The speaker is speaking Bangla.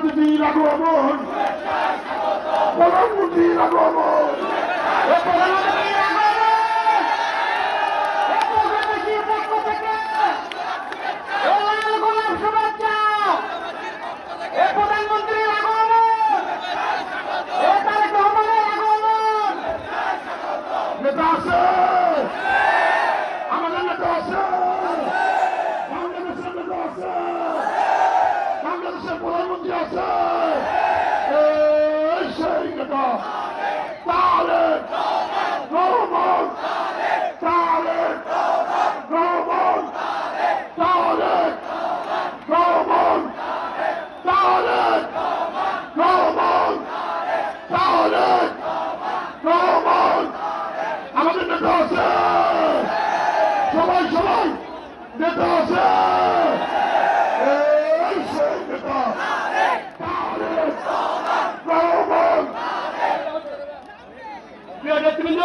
অতিথির আগমন, প্রধানমন্ত্রীর আগমন, প্রধানমন্ত্রীর আগমন, তারেক রহমানের আগমন। নেতা আছে, আমাদের নেতা আছে, বাংলাদেশের নেতা আছে, বাংলাদেশের প্রধানমন্ত্রী আছে, এই সেই নেতা তারেক রহমান, তারেক রহমান, তারেক রহমান, তারেক রহমান, তারেক রহমান। আমাদের নেতা আছে, সবাই সবাই নেতা আছে, এই সেই নেতা তারেক রহমান। প্রিয় নেতৃবৃন্দ,